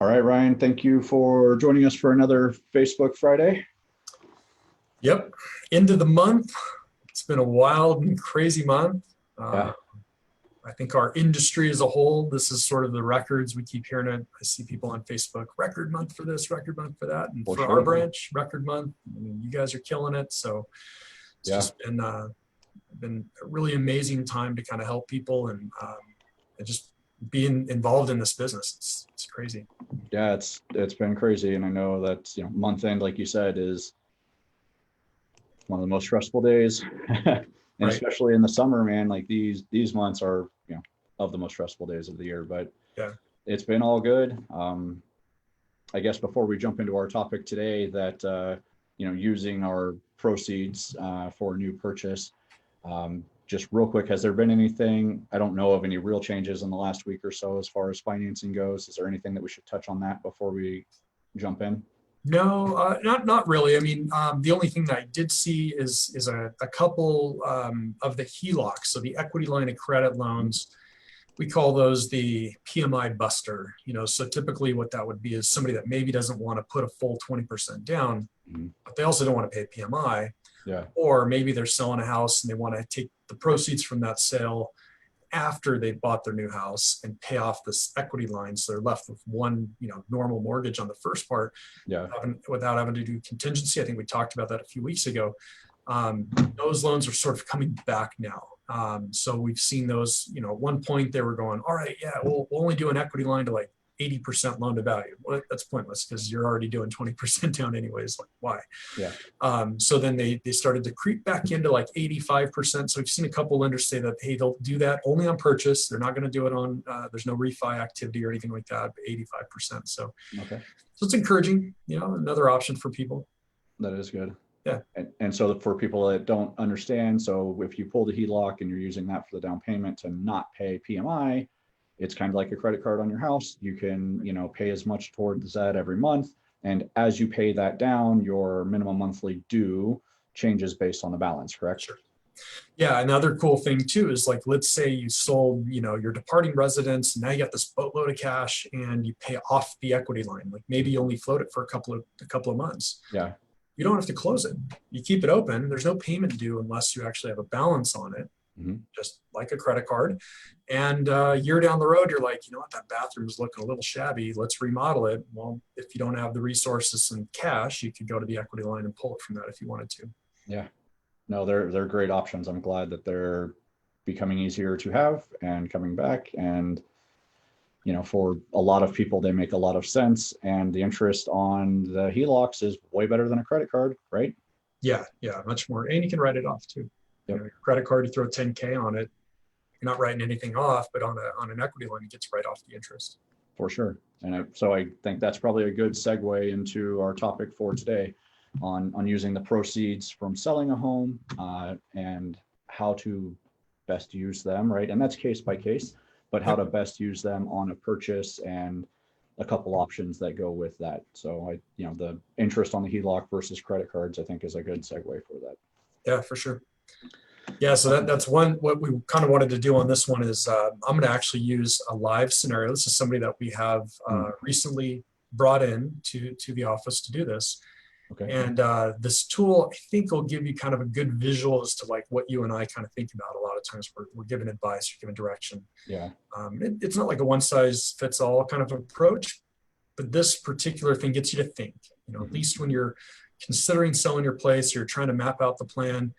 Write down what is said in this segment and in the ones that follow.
All right, Ryan, thank you for joining us for another Facebook Friday. Yep. End of the month. It's been a wild and crazy month. Yeah, I think our industry as a whole, this is sort of the records. We keep hearing it. I see people on Facebook, record month for this, record month for that. And for for our sure. branch, record month. I mean, you guys are killing it. So it's Yeah, just been a really amazing time to kind of help people and just being involved in this business. It's crazy. yeah, it's been crazy, and I know that month end, like you said, is one of the most stressful days, and Right. especially in the summer, man. Like these months are of the most stressful days of the year, but Yeah. it's been all good. I guess before we jump into our topic today, that using our proceeds for a new purchase. Just real quick, has there been anything, I don't know of any real changes in the last week or so as far as financing goes? Is there anything that we should touch on that before we jump in? No, not really. I mean, the only thing that I did see is a couple of the HELOCs, so the equity line of credit loans. We call those the PMI buster. So typically what that would be is somebody that maybe doesn't want to put a full 20% down, but they also don't want to pay PMI. Yeah. Or maybe they're selling a house and they want to take the proceeds from that sale after they bought their new house and pay off this equity line. So they're left with one, normal mortgage on the first part, Yeah. without having to do contingency. I think we talked about that a few weeks ago. Those loans are sort of coming back now. So we've seen those, at one point they were going, all right, yeah, we'll only do an equity line to like 80% loan to value. Well, that's pointless because you're already doing 20% down anyways. Like, why? Yeah. So then they started to creep back into like 85%. So we've seen a couple lenders say that, hey, they'll do that only on purchase. They're not going to do it on, there's no refi activity or anything like that, but 85%. So it's encouraging, another option for people. That is good. Yeah. And so for people that don't understand, so if you pull the HELOC and you're using that for the down payment to not pay PMI, it's kind of like a credit card on your house. You can, pay as much towards that every month. And as you pay that down, your minimum monthly due changes based on the balance, correct? Sure. Yeah. Another cool thing too is like, let's say you sold, your departing residence. Now you got this boatload of cash and you pay off the equity line. Like maybe you only float it for a couple of months. Yeah. You don't have to close it. You keep it open. There's no payment due unless you actually have a balance on it, just like a credit card. And a year down the road, you're like, you know what, that bathroom is looking a little shabby. Let's remodel it. Well, if you don't have the resources and cash, you could go to the equity line and pull it from that if you wanted to. Yeah. No, they're great options. I'm glad that they're becoming easier to have and coming back. And for a lot of people, they make a lot of sense. And the interest on the HELOCs is way better than a credit card, right? Yeah, much more. And you can write it off too. Yep. Your credit card, you throw 10K on it. You're not writing anything off, but on an equity line, it gets right off the interest. For sure. And so I think that's probably a good segue into our topic for today on using the proceeds from selling a home and how to best use them, right? And that's case by case, but how to best use them on a purchase and a couple options that go with that. So the interest on the HELOC versus credit cards, I think is a good segue for that. Yeah, for sure. Yeah, so that's one, what we kind of wanted to do on this one is I'm going to actually use a live scenario. This is somebody that we have recently brought in to the office to do this. Okay. And this tool, I think, will give you kind of a good visual as to like what you and I kind of think about. A lot of times we're giving advice, we're giving direction. Yeah. It's not like a one size fits all kind of approach, but this particular thing gets you to think, at least when you're considering selling your place, you're trying to map out the plan.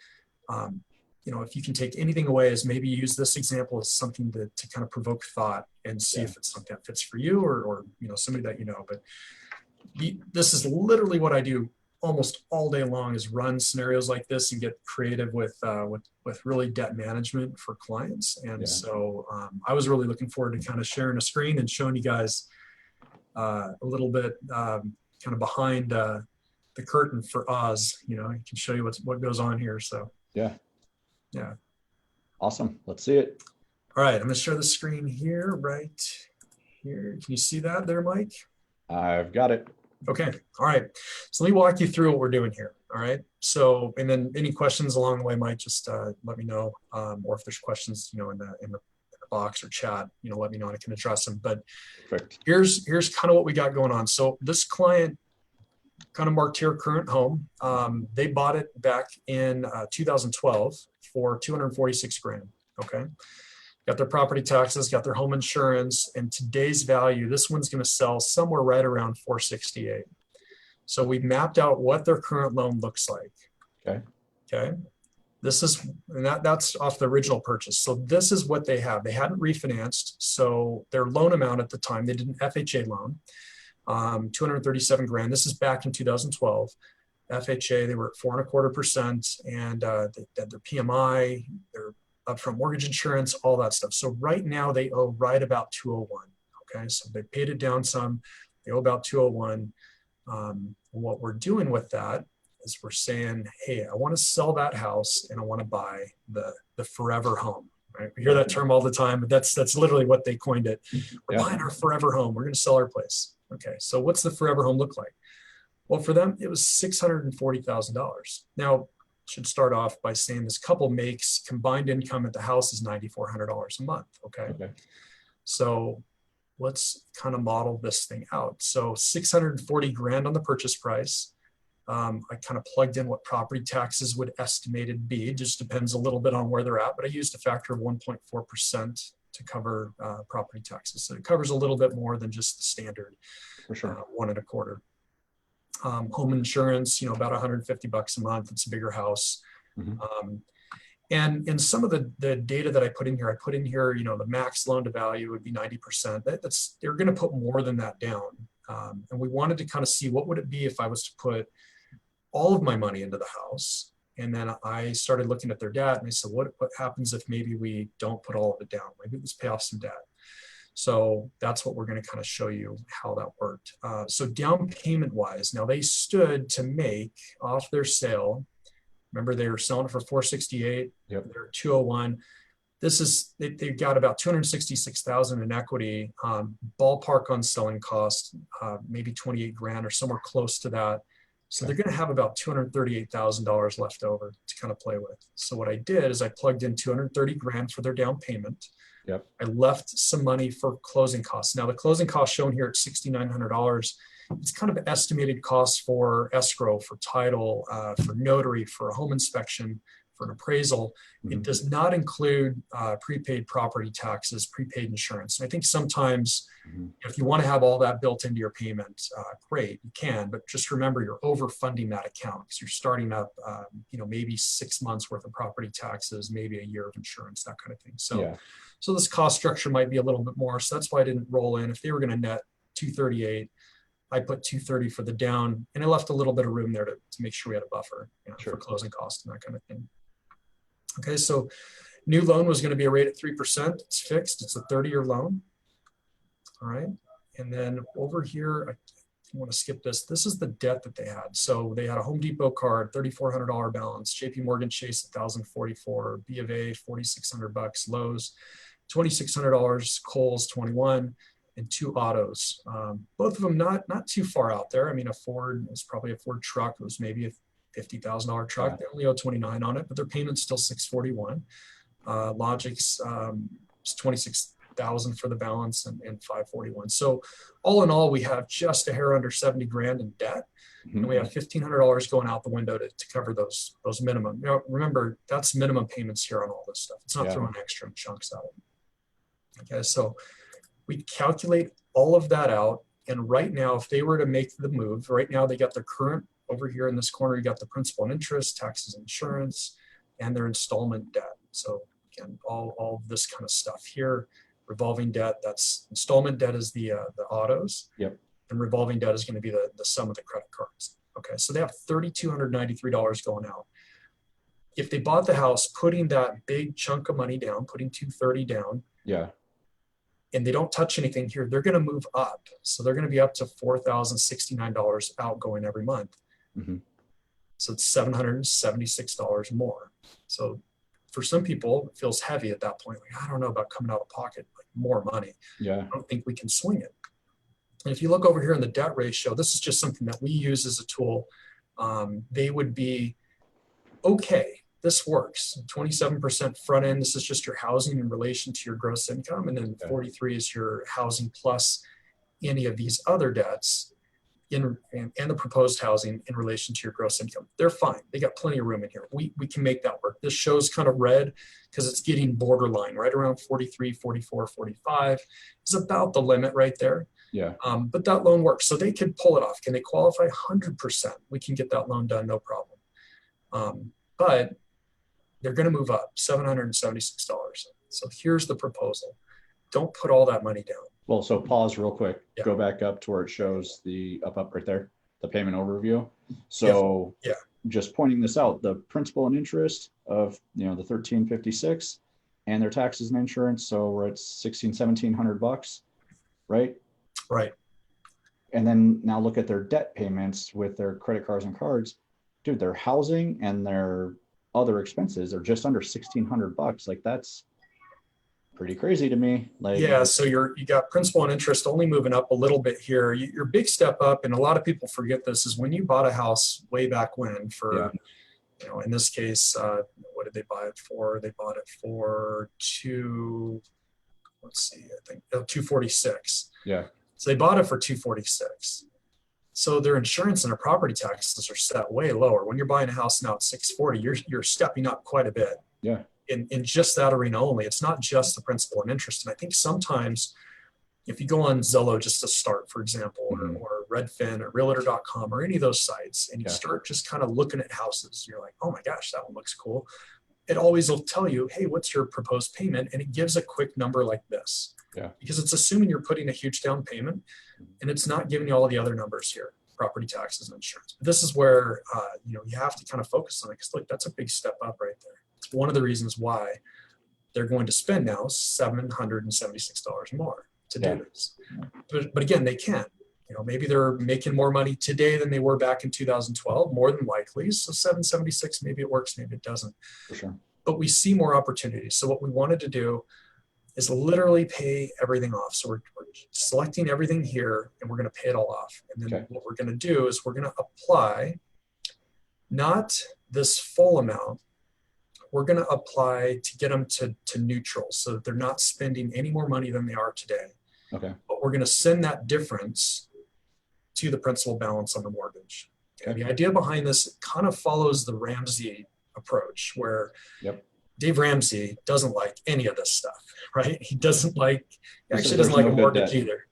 If you can take anything away is maybe use this example as something to kind of provoke thought and see if it's something that fits for you or somebody that But this is literally what I do almost all day long is run scenarios like this and get creative with really debt management for clients. And so I was really looking forward to kind of sharing a screen and showing you guys a little bit kind of behind the curtain for Oz. I can show you what goes on here. So yeah. Awesome. Let's see it. All right. I'm going to share the screen here, right here. Can you see that there, Mike? I've got it. Okay. All right. So let me walk you through what we're doing here. All right. So, and then any questions along the way, Mike, just let me know. Or if there's questions, in the box or chat, let me know and I can address them. But Perfect. here's kind of what we got going on. So this client kind of marked here current home. They bought it back in 2012 for 246 grand. Okay. Got their property taxes, got their home insurance, and today's value, this one's going to sell somewhere right around 468. So we mapped out what their current loan looks like. Okay. Okay. This is, and that's off the original purchase. So this is what they have. They hadn't refinanced. So their loan amount at the time, they did an FHA loan, 237 grand. This is back in 2012. FHA, they were at 4.25%, and they had their PMI, their upfront mortgage insurance, all that stuff. So right now they owe right about 201. Okay, so they paid it down some. They owe about 201. What we're doing with that is we're saying, hey, I want to sell that house and I want to buy the forever home. Right? We hear that term all the time, but that's literally what they coined it. We're buying our forever home. We're going to sell our place. Okay, so what's the forever home look like? Well, for them, it was $640,000. Now, should start off by saying this couple makes combined income at the house is $9,400 a month. Okay. So let's kind of model this thing out. So 640 grand on the purchase price. I kind of plugged in what property taxes would estimated be. It just depends a little bit on where they're at, but I used a factor of 1.4% to cover property taxes. So it covers a little bit more than just the standard. For sure. 1.25. Home insurance, about $150 a month. It's a bigger house. And in some of the data that I put in here, the max loan to value would be 90%. They're going to put more than that down. And we wanted to kind of see what would it be if I was to put all of my money into the house. And then I started looking at their debt and I said, what happens if maybe we don't put all of it down? Maybe let's pay off some debt. So that's what we're going to kind of show you how that worked. So down payment wise, now they stood to make off their sale. Remember, they were selling it for 468. Yep. They're 201. This is, they've got about 266,000 in equity, ballpark on selling cost, maybe 28 grand or somewhere close to that. So they're going to have about $238,000 left over to kind of play with. So what I did is I plugged in 230 grand for their down payment. Yep. I left some money for closing costs. Now the closing cost shown here at $6,900, it's kind of estimated costs for escrow, for title, for notary, for a home inspection, for an appraisal. It does not include prepaid property taxes, prepaid insurance. And I think sometimes if you want to have all that built into your payment, great, you can, but just remember you're overfunding that account because you're starting up, maybe 6 months worth of property taxes, maybe a year of insurance, that kind of thing. So this cost structure might be a little bit more. So that's why I didn't roll in. If they were going to net 238, I put 230 for the down, and I left a little bit of room there to make sure we had a buffer for closing costs and that kind of thing. Okay, so new loan was going to be a rate at 3%. It's fixed. It's a 30-year loan. All right, and then over here, I want to skip this. This is the debt that they had. So they had a Home Depot card, $3,400 balance, JP Morgan Chase, $1,044, B of A, $4,600, Lowe's, $2,600, Kohl's, $21, and 2 autos. Both of them not too far out there. I mean, a Ford is probably a Ford truck. It was maybe a $50,000 truck. Yeah. They only owe 29 on it, but their payment's still 641. Logic's is 26,000 for the balance and 541. So all in all, we have just a hair under 70 grand in debt. And we have $1,500 going out the window to cover those minimum. Remember, that's minimum payments here on all this stuff. It's not throwing extra chunks out. Okay, so we calculate all of that out. And right now, if they were to make the move, right now they got their current, over here in this corner, you got the principal and interest, taxes, insurance, and their installment debt. So again, all this kind of stuff here. Revolving debt, that's installment debt is the autos. Yep. And revolving debt is going to be the sum of the credit cards. Okay, so they have $3,293 going out. If they bought the house, putting that big chunk of money down, putting 230 down, and they don't touch anything here, they're going to move up. So they're going to be up to $4,069 outgoing every month. So it's $776 more. So for some people, it feels heavy at that point. Like, I don't know about coming out of pocket, like more money. I don't think we can swing it. And if you look over here in the debt ratio, this is just something that we use as a tool. They would be okay. this works. 27% front end, this is just your housing in relation to your gross income. And then 43 is your housing plus any of these other debts and the proposed housing in relation to your gross income. They're fine. They got plenty of room in here. We can make that work. This shows kind of red because it's getting borderline right around 43, 44, 45 is about the limit right there. Yeah. But that loan works. So they could pull it off. Can they qualify 100%? We can get that loan done, no problem. But they're going to move up $776. So here's the proposal. Don't put all that money down. Well, so pause real quick, Yeah. go back up to where it shows the up right there, the payment overview. So Yeah. just pointing this out, the principal and interest of, the 1356 and their taxes and insurance. So we're at $1,1700, right? Right. And then now look at their debt payments with their credit cards and cards. Dude, their housing and their other expenses are just under $1,600. Like that's pretty crazy to me. Like, yeah, so you got principal and interest only moving up a little bit here. Your big step up, and a lot of people forget this, is when you bought a house way back when for, in this case, what did they buy it for? They bought it for $246. Yeah. So they bought it for $246. So their insurance and their property taxes are set way lower. When you're buying a house now at $640, you're stepping up quite a bit. Yeah. In just that arena only. It's not just the principal and interest. And I think sometimes if you go on Zillow just to start, for example, or Redfin or Realtor.com or any of those sites, and you start just kind of looking at houses, you're like, oh my gosh, that one looks cool. It always will tell you, hey, what's your proposed payment? And it gives a quick number like this. Yeah. Because it's assuming you're putting a huge down payment, and it's not giving you all the other numbers here, property taxes and insurance. But this is where you have to kind of focus on it, because look, that's a big step up right there. It's one of the reasons why they're going to spend now $776 more to do this. But again, they can. Maybe they're making more money today than they were back in 2012, more than likely. So 776, maybe it works, maybe it doesn't. For sure. But we see more opportunities. So what we wanted to do is literally pay everything off. So we're selecting everything here, and we're going to pay it all off. And then what we're going to do is we're going to apply not this full amount. We're going to apply to get them to neutral so that they're not spending any more money than they are today. Okay. But we're going to send that difference to the principal balance on the mortgage. Okay. The idea behind this kind of follows the Ramsey approach, where Dave Ramsey doesn't like any of this stuff, right? He doesn't like a mortgage either.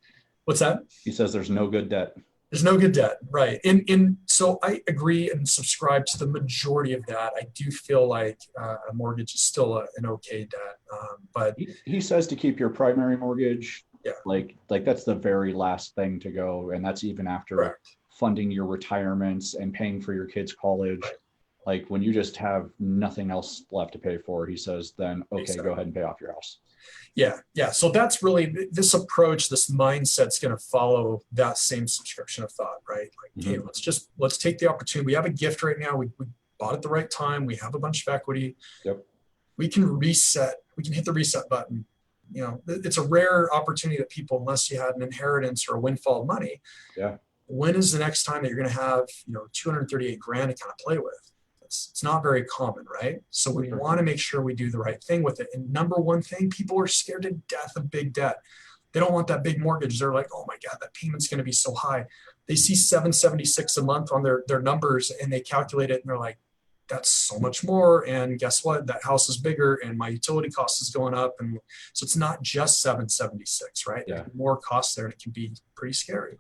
What's that? He says there's no good debt. There's no good debt, right? And so I agree and subscribe to the majority of that. I do feel like a mortgage is still an okay debt, but he says to keep your primary mortgage. Yeah. Like that's the very last thing to go, and that's even after funding your retirements and paying for your kids' college. Right. Like when you just have nothing else left to pay for, he says, then okay, go ahead and pay off your house. Yeah. So that's really this approach, this mindset's going to follow that same subscription of thought, right? Like, hey, let's take the opportunity. We have a gift right now. We bought at the right time. We have a bunch of equity. Yep. We can reset. We can hit the reset button. It's a rare opportunity that people, unless you had an inheritance or a windfall of money. Yeah. When is the next time that you're going to have, $238,000 to kind of play with? It's not very common, right? So we want to make sure we do the right thing with it. And number one thing, people are scared to death of big debt. They don't want that big mortgage. They're like, oh my God, that payment's going to be so high. They see $776 a month on their numbers, and they calculate it, and they're like, that's so much more. And guess what? That house is bigger, and my utility cost is going up. And so it's not just $776, right? Yeah. More costs there, and it can be pretty scary.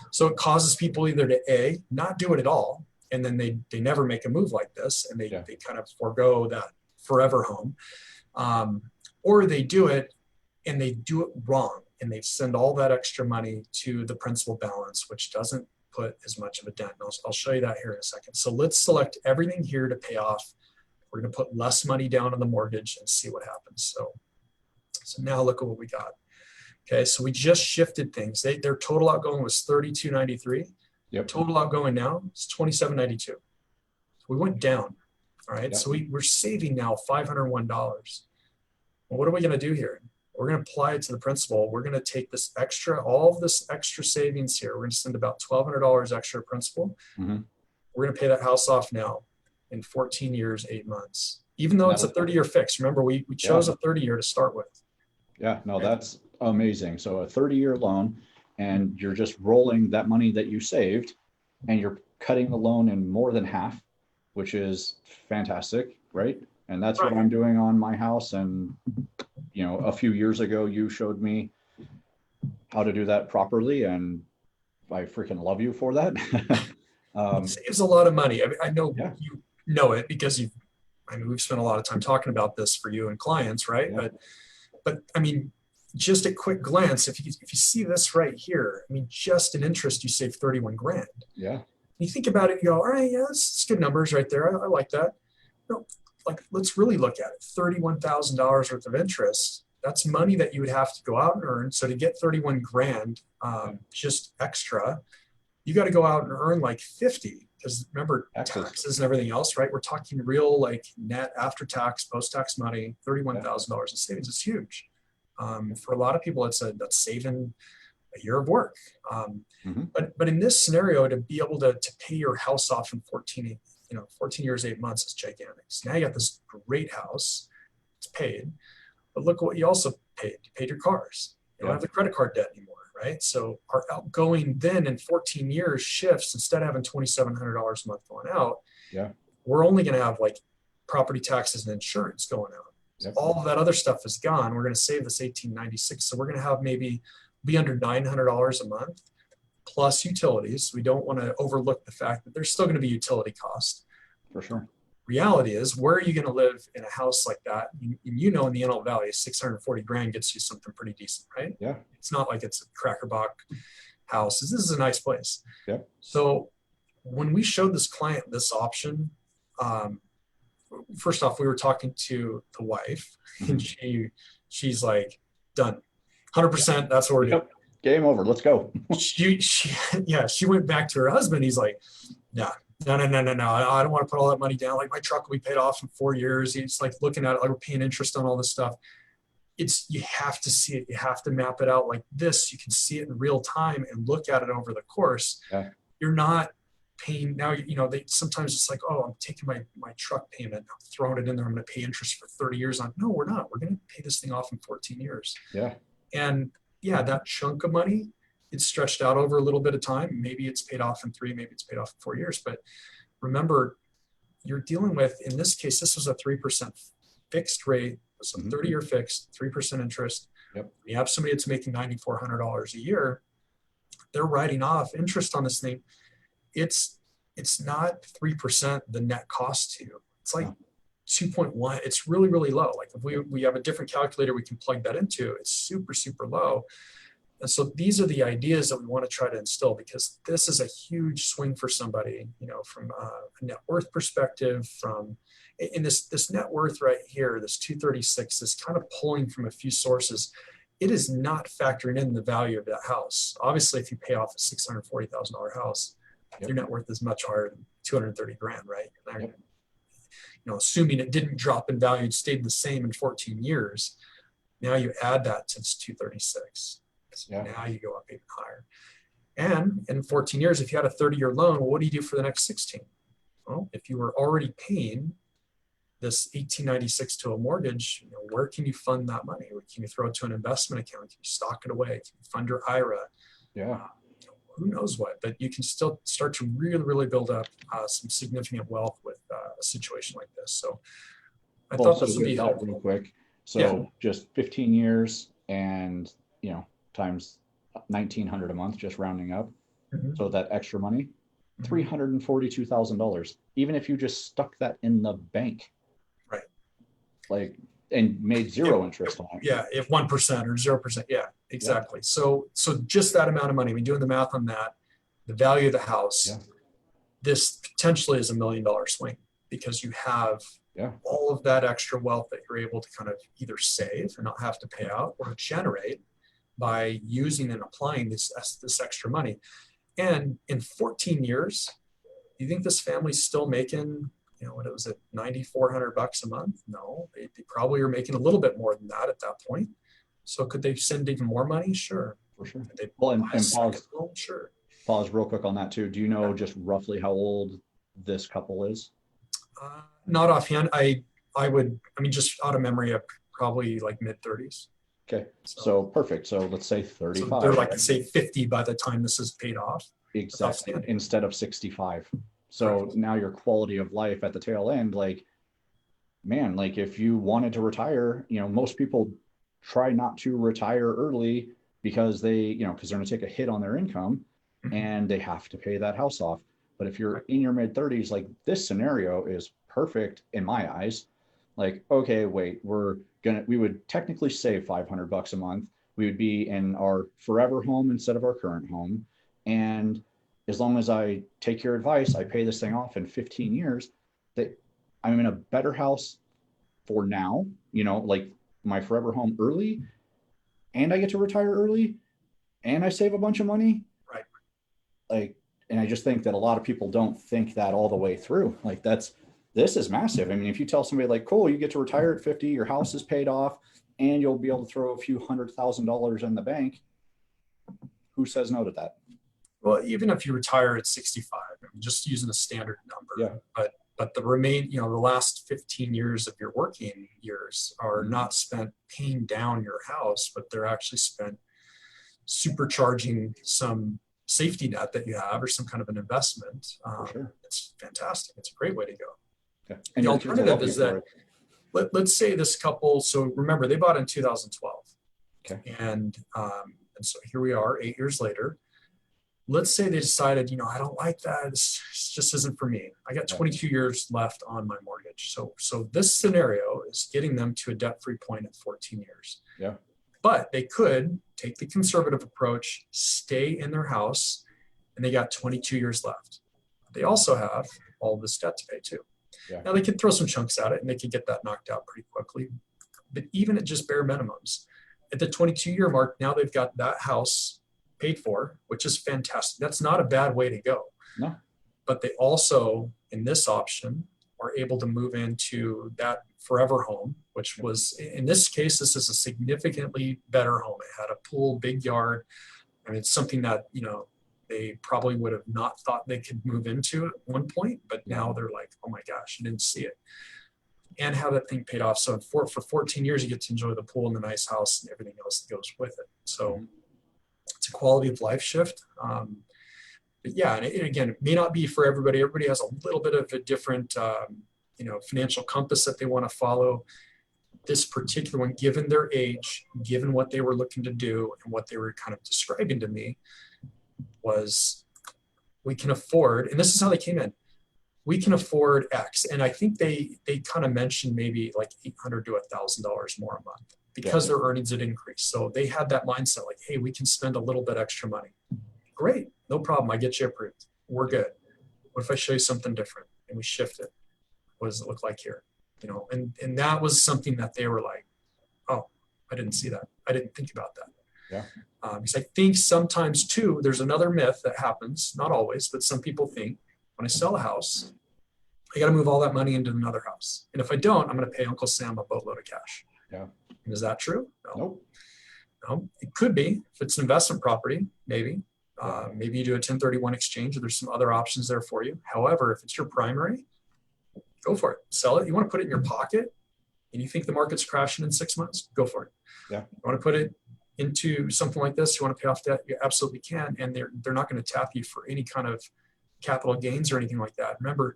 So it causes people either to not do it at all, and then they never make a move like this, and they kind of forego that forever home, or they do it and they do it wrong, and they send all that extra money to the principal balance, which doesn't put as much of a dent. And I'll show you that here in a second. So let's select everything here to pay off. We're going to put less money down on the mortgage and see what happens. So now look at what we got. Okay, so we just shifted things. Their total outgoing was $32.93. Yep. Total outgoing now is $27.92. So we went down. All right. Yep. So we're saving now $501. Well, what are we going to do here? We're going to apply it to the principal. We're going to take all of this extra savings here. We're going to send about $1,200 extra principal. Mm-hmm. We're going to pay that house off now. in 14 years, 8 months, even though it's a Now, 30-year fix. Remember, we chose yeah, a 30-year to start with. yeah, no, Right? that's amazing. So a 30-year loan, and you're just rolling that money that you saved, and you're cutting the loan in more than half, which is fantastic, right? And that's what Right. I'm doing on my house. And, a few years ago, you showed me how to do that properly, and I freaking love you for that. It um, saves a lot of money. I know yeah, you know it because we've spent a lot of time talking about this for you and clients, right? yeah, But I mean, just a quick glance, if you see this right here, I mean, just in interest, you save 31 grand. yeah, You think about it, you go, all right, yeah, it's good numbers right there. I like that. No, like, let's really look at it. $31,000 worth of interest. That's money that you would have to go out and earn. So to get 31 grand, yeah. just extra, you got to go out and earn like 50, because remember Taxes. taxes and everything else, right? We're talking real, like, net after tax, post-tax money. Yeah. $31,000 in savings is huge. For a lot of people, that's saving a year of work. Mhm. But in this scenario, to be able to pay your house off in 14 years, 8 months is gigantic. So now you got this great house, it's paid, but look what you also paid. You paid your cars. You don't Yeah. have the credit card debt anymore, right? So our outgoing then in 14 years shifts. Instead of having $2,700 a month going out, Yeah. we're only going to have like property taxes and insurance going out. So Yep. all of that other stuff is gone. We're going to save this 1896. So we're going to have maybe be under $900 a month plus utilities. We don't want to overlook the fact that there's still going to be utility costs. For sure. Reality is, where are you going to live in a house like that? In the Antelope Valley, 640 grand gets you something pretty decent, right? Yeah. It's not like it's a Crackerbock house. This is a nice place. Yeah. So when we showed this client this option, first off, we were talking to the wife, and she's like, done, 100%. That's what we're doing. Yep. Game over. Let's go. She went back to her husband. He's like, no. I don't want to put all that money down. Like, my truck will be paid off in 4 years. He's like looking at it like we're paying interest on all this stuff. You have to see it. You have to map it out like this. You can see it in real time and look at it over the course. Yeah. You're not paying now. Sometimes it's like, oh, I'm taking my truck payment, I'm throwing it in there, I'm going to pay interest for 30 years on. No, we're not. We're going to pay this thing off in 14 years. Yeah. And yeah, that chunk of money, it's stretched out over a little bit of time. Maybe it's paid off in 3, maybe it's paid off in 4 years. But remember, you're dealing with, in this case, this was a 3% fixed rate. It's a 30-year fixed, 3% interest. Yep. You have somebody that's making $9,400 a year. They're writing off interest on this thing. It's not 3% the net cost to you. It's like 2.1. It's really, really low. Like, if we have a different calculator we can plug that into, it's super, super low. And so these are the ideas that we want to try to instill, because this is a huge swing for somebody, from a net worth perspective, in this net worth right here, this 236 is kind of pulling from a few sources. It is not factoring in the value of that house. Obviously, if you pay off a $640,000 house, your net worth is much higher than 230 grand, right? Yep. Assuming it didn't drop in value, it stayed the same in 14 years. Now you add that to 236. So now you go up even higher. And in 14 years, if you had a 30-year loan, well, what do you do for the next 16? Well, if you were already paying this 1896 to a mortgage, where can you fund that money? Can you throw it to an investment account? Can you stock it away? Can you fund your IRA? Yeah. Who knows what? But you can still start to really, really build up some significant wealth with a situation like this. So I thought this would be helpful. Real quick. So just 15 years and, times 1,900 a month, just rounding up. Mm-hmm. So that extra money, $342,000. Even if you just stuck that in the bank, right? Like, and made zero interest on it. Yeah, if 1% or 0%. Yeah, exactly. Yeah. So just that amount of money. I mean, doing the math on that, the value of the house, this potentially is $1 million swing, because you have all of that extra wealth that you're able to kind of either save and not have to pay out, or generate by using and applying this extra money. And in 14 years, you think this family's still making, what was it, $9,400 a month? No, they probably are making a little bit more than that at that point. So could they send even more money? Sure. For sure. Could they and pause? Sure. Pause real quick on that too. Do you know just roughly how old this couple is? Not offhand. I would, I mean, just out of memory, probably like mid 30s. Okay, so perfect. So let's say So they're 35, like, right? say 50 by the time this is paid off. That's Exactly, outstanding. instead of 65. So Correct. now your quality of life at the tail end, like, man, like if you wanted to retire, most people try not to retire early because because they're going to take a hit on their income Mhm. and they have to pay that house off. But if you're Right. in your mid 30s, like this scenario is perfect in my eyes. Like, okay, wait, we would technically save $500 a month. We would be in our forever home instead of our current home. And as long as I take your advice, I pay this thing off in 15 years, that I'm in a better house for now, like my forever home early, and I get to retire early and I save a bunch of money. Right. Like, and I just think that a lot of people don't think that all the way through. Like, this is massive. I mean, if you tell somebody like, cool, you get to retire at 50, your house is paid off, and you'll be able to throw a few $100,000 in the bank, who says no to that? Well, even if you retire at 65, I mean, just using a standard Yeah. number, but the last 15 years of your working years are not spent paying down your house, but they're actually spent supercharging some safety net that you have or some kind of an investment. For sure. It's fantastic. It's a great way to go. Yeah. And The your kids will alternative love you is for that it. let's say this couple, so remember they bought in 2012. Okay. And so here we are 8 years later. Let's say they decided, I don't like that. This just isn't for me. I got 22 years left on my mortgage. So this scenario is getting them to a debt-free point at 14 years. Yeah. But they could take the conservative approach, stay in their house, and they got 22 years left. They also have all this debt to pay too. Yeah. Now they could throw some chunks at it and they could get that knocked out pretty quickly. But even at just bare minimums, at the 22-year mark, now they've got that house paid for, which is fantastic. That's not a bad way to go. No. But they also, in this option, are able to move into that forever home, which was, in this case, this is a significantly better home. It had a pool, big yard. I mean, it's something that, they probably would have not thought they could move into at one point, but now they're like, oh my gosh, I didn't see it. And have that thing paid off. So for 14 years, you get to enjoy the pool and the nice house and everything else that goes with it. So it's a quality of life shift. But yeah, and again, it may not be for everybody. Everybody has a little bit of a different, financial compass that they want to follow. This particular one, given their age, given what they were looking to do and what they were kind of describing to me, was we can afford, and this is how they came in. We can afford X, and I think they kind of mentioned maybe like $800 to $1,000 more a month because their earnings had increased. So they had that mindset like, hey, we can spend a little bit extra money. Great, no problem. I get you approved. We're good. What if I show you something different and we shift it? What does it look like here? And that was something that they were like, oh, I didn't see that. I didn't think about that. Yeah. Because I think sometimes too, there's another myth that happens, not always, but some people think when I sell a house, I got to move all that money into another house. And if I don't, I'm going to pay Uncle Sam a boatload of cash. Yeah. And is that true? No. Nope. No, it could be. If it's an investment property, maybe. Maybe you do a 1031 exchange, or there's some other options there for you. However, if it's your primary, go for it. Sell it. You want to put it in your pocket and you think the market's crashing in 6 months, go for it. Yeah. You want to put it into something like this, you want to pay off debt, you absolutely can. And they're not going to tap you for any kind of capital gains or anything like that. Remember,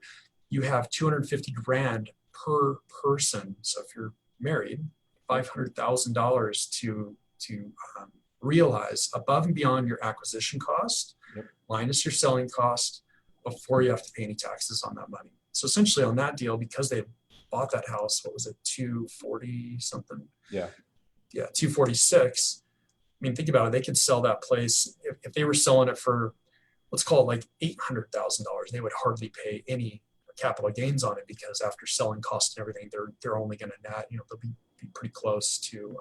you have 250 grand per person. So if you're married, $500,000 to realize above and beyond your acquisition cost, minus your selling cost, before you have to pay any taxes on that money. So essentially on that deal, because they bought that house, what was it, 240 something? Yeah. Yeah, 246. I mean, think about it. They could sell that place if they were selling it for, let's call it like $800,000. They would hardly pay any capital gains on it because after selling costs and everything, they're only going to net, they'll be pretty close to.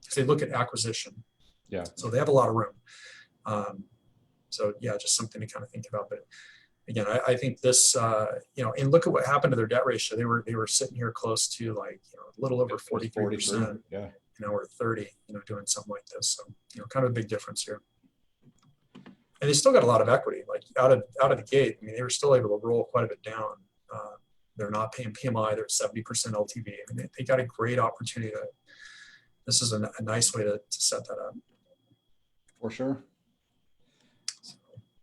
Because they look at acquisition. Yeah. So they have a lot of room. So yeah, just something to kind of think about. But again, I think this, and look at what happened to their debt ratio. They were sitting here close to like, a little over 43%. Yeah. Or 30, doing something like this. So, kind of a big difference here. And they still got a lot of equity, like out of the gate. I mean, they were still able to roll quite a bit down They're not paying PMI. They're at 70% LTV. I mean, they got a great opportunity to, this is a nice way to set that up. For sure.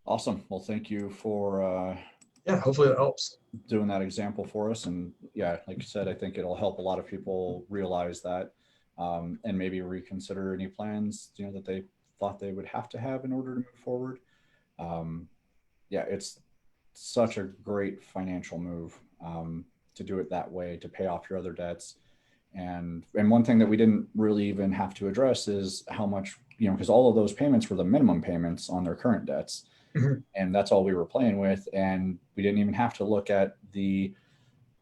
Awesome. Well, thank you for Yeah, hopefully that helps. doing that example for us. And yeah, like you said, I think it'll help a lot of people realize that, and maybe reconsider any plans, that they thought they would have to have in order to move forward. Yeah, it's such a great financial move, to do it that way, to pay off your other debts. And one thing that we didn't really even have to address is how much, because all of those payments were the minimum payments on their current debts. Mhm. And that's all we were playing with. And we didn't even have to look at the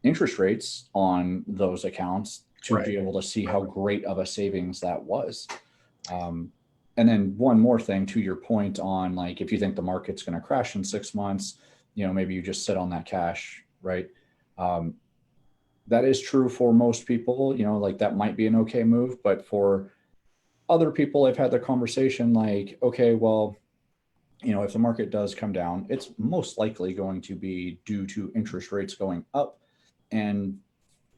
interest rates on those accounts to Right. be able to see how great of a savings that was. And then one more thing to your point on, like, if you think the market's going to crash in 6 months, maybe you just sit on that cash, right? That is true for most people, like that might be an okay move, but for other people, I've had the conversation like, okay, well, if the market does come down, it's most likely going to be due to interest rates going up. And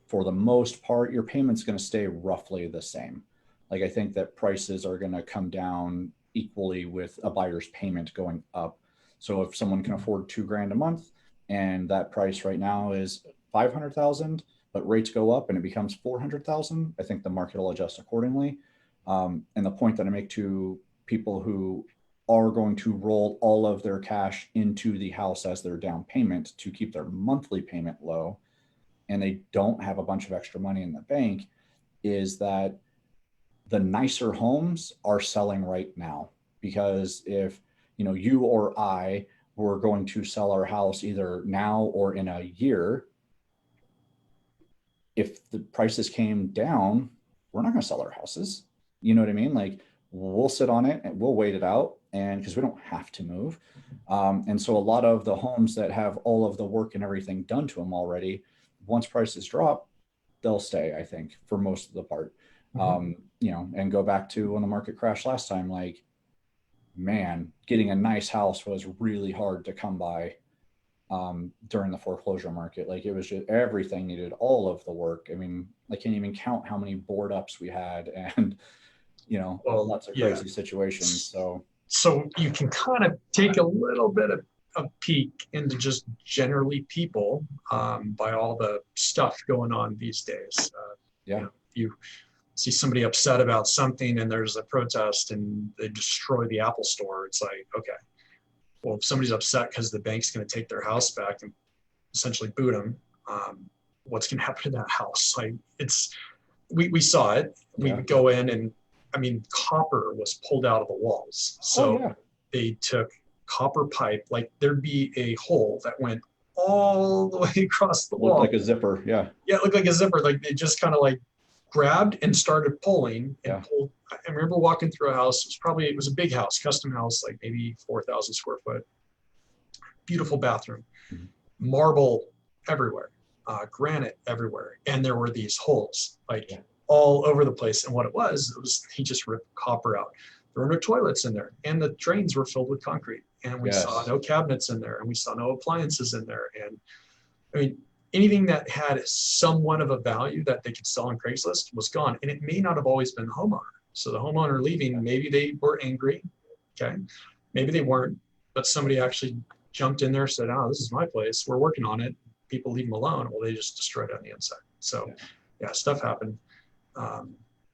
for the most part, your payment's going to stay roughly the same. Like, I think that prices are going to come down equally with a buyer's payment going up. So if someone can afford $2,000 a month and that price right now is 500,000, but rates go up and it becomes 400,000, I think the market will adjust accordingly. And the point that I make to people who are going to roll all of their cash into the house as their down payment to keep their monthly payment low, and they don't have a bunch of extra money in the bank, is that the nicer homes are selling right now. Because if you or I were going to sell our house either now or in a year, if the prices came down, we're not going to sell our houses. You know what I mean? Like, we'll sit on it and we'll wait it out, and because we don't have to move. And so a lot of the homes that have all of the work and everything done to them already, once prices drop, they'll stay, I think, for most of the part. And go back to when the market crashed last time, like, man, getting a nice house was really hard to come by during the foreclosure market. Like, it was just everything needed all of the work. I mean, I can't even count how many board ups we had, and lots of crazy situations. So you can kind of take a little bit of a peek into just generally people, by all the stuff going on these days. You see somebody upset about something and there's a protest and they destroy the Apple store. It's like, okay, well, if somebody's upset because the bank's going to take their house back and essentially boot them, what's going to happen to that house? Like, we saw it. We would go in and, I mean, copper was pulled out of the walls. So they took copper pipe, like there'd be a hole that went all the way across the wall. Looked like a zipper. Yeah, it looked like a zipper. Like, they just kind of like grabbed and started pulling and pulled. I remember walking through a house. It was a big house, custom house, like maybe 4,000 square foot, beautiful bathroom, marble everywhere, granite everywhere. And there were these holes, like all over the place. And what it was he just ripped copper out. There were no toilets in there, and the drains were filled with concrete, and we saw no cabinets in there, and we saw no appliances in there. And I mean, anything that had somewhat of a value that they could sell on Craigslist was gone. And it may not have always been the homeowner. So the homeowner leaving, maybe they were angry. Okay. Maybe they weren't, but somebody actually jumped in there and said, oh, this is my place. We're working on it. People leave them alone. Well, they just destroyed it on the inside. So stuff happened.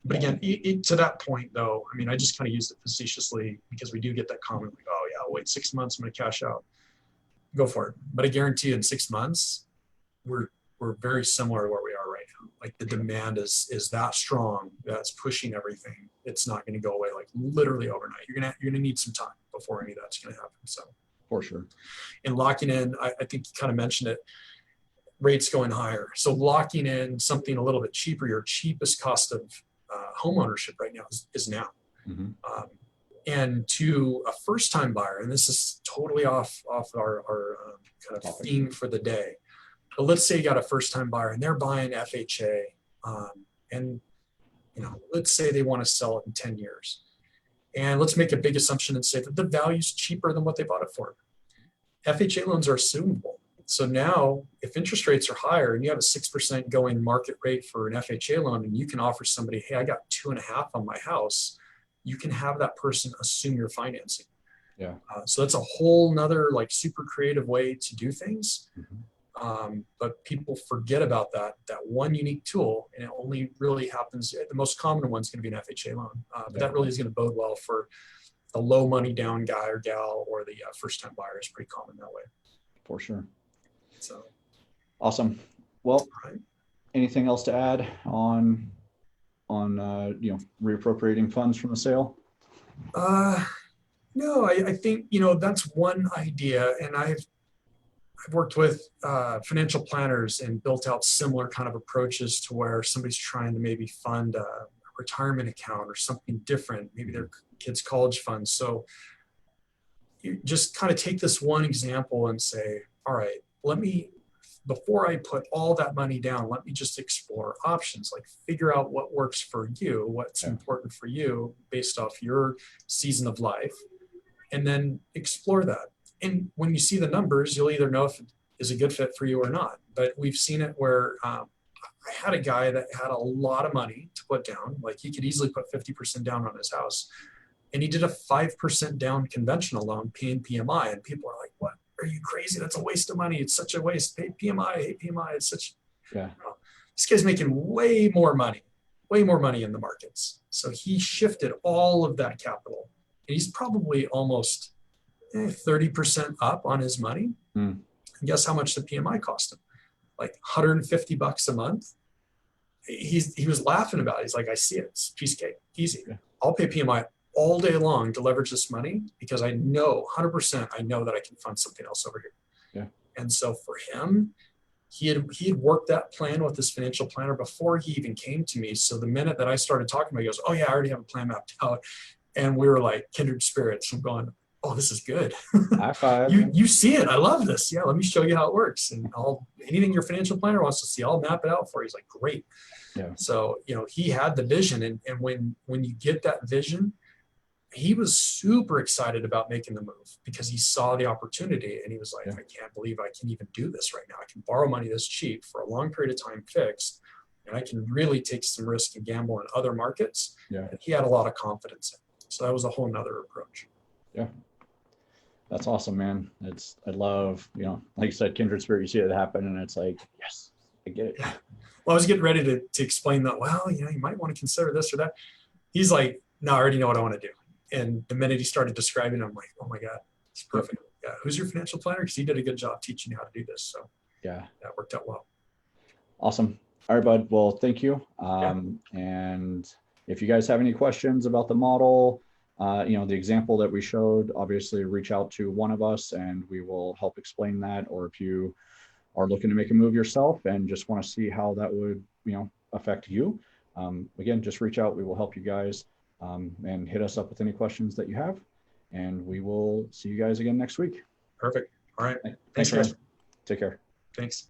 But again, to that point though, I mean, I just kind of used it facetiously because we do get that comment like, oh yeah, I'll wait 6 months, I'm going to cash out. Go for it. But I guarantee in 6 months, we're very similar to where we are right now. Like, the demand is that strong, that's pushing everything. It's not going to go away like literally overnight. You're gonna need some time before any of that's going to happen. So for sure. And locking in, I think you kind of mentioned it, rates going higher. So locking in something a little bit cheaper, your cheapest cost of home ownership right now is now. And to a first-time buyer, and this is totally off our kind of theme for the day. But let's say you got a first-time buyer and they're buying FHA, and let's say they want to sell it in 10 years. And let's make a big assumption and say that the value is cheaper than what they bought it for. FHA loans are assumable. So now if interest rates are higher and you have a 6% going market rate for an FHA loan, and you can offer somebody, hey, I got 2.5 on my house, you can have that person assume your financing. Yeah. So that's a whole nother like super creative way to do things. But people forget about that one unique tool, and it only really happens. The most common one is going to be an FHA loan, but that really is going to bode well for the low money down guy or gal, or the first time buyer is pretty common that way. For sure. So awesome. Well, right. Anything else to add on reappropriating funds from the sale? No, I think that's one idea, and I've worked with financial planners and built out similar kind of approaches to where somebody's trying to maybe fund a retirement account or something different, maybe their kids' college funds. So you just kind of take this one example and say, all right, before I put all that money down, let me just explore options, like figure out what works for you, what's important for you based off your season of life, and then explore that. And when you see the numbers, you'll either know if it is a good fit for you or not. But we've seen it where I had a guy that had a lot of money to put down, like he could easily put 50% down on his house. And he did a 5% down conventional loan, paying PMI. And people are like, what? Are you crazy? That's a waste of money. It's such a waste. Pay PMI, hate PMI. It's such, this guy's making way more money in the markets. So he shifted all of that capital. And he's probably almost 30% up on his money. And guess how much the PMI cost him? Like $150 a month. He was laughing about it. He's like, I see it. It's piece of cake, easy. I'll pay PMI all day long to leverage this money because I know 100%, I know that I can fund something else over here. And so for him, he had worked that plan with his financial planner before he even came to me. So the minute that I started talking about it, he goes, oh yeah, I already have a plan mapped out. And we were like kindred spirits. I'm going, oh, this is good. High five. You see it. I love this. Yeah, let me show you how it works. And anything your financial planner wants to see, I'll map it out for you. He's like, great. So, he had the vision. And when you get that vision, he was super excited about making the move because he saw the opportunity and he was like, I can't believe I can even do this right now. I can borrow money this cheap for a long period of time fixed, and I can really take some risk and gamble in other markets. And he had a lot of confidence in it. So that was a whole nother approach. Yeah. That's awesome, man. I love, like you said, kindred spirit, you see it happen and it's like, yes, I get it. Yeah. Well, I was getting ready to explain that, well, you might want to consider this or that. He's like, no, I already know what I want to do. And the minute he started describing it, I'm like, oh my God, it's perfect. Yeah. Who's your financial planner? Because he did a good job teaching you how to do this. So that worked out well. Awesome. All right, bud. Well, thank you. And if you guys have any questions about the model, the example that we showed, obviously reach out to one of us and we will help explain that. Or if you are looking to make a move yourself and just want to see how that would, affect you, again, just reach out. We will help you guys. And hit us up with any questions that you have. And we will see you guys again next week. Perfect. All right. Thanks, guys. Take care. Thanks.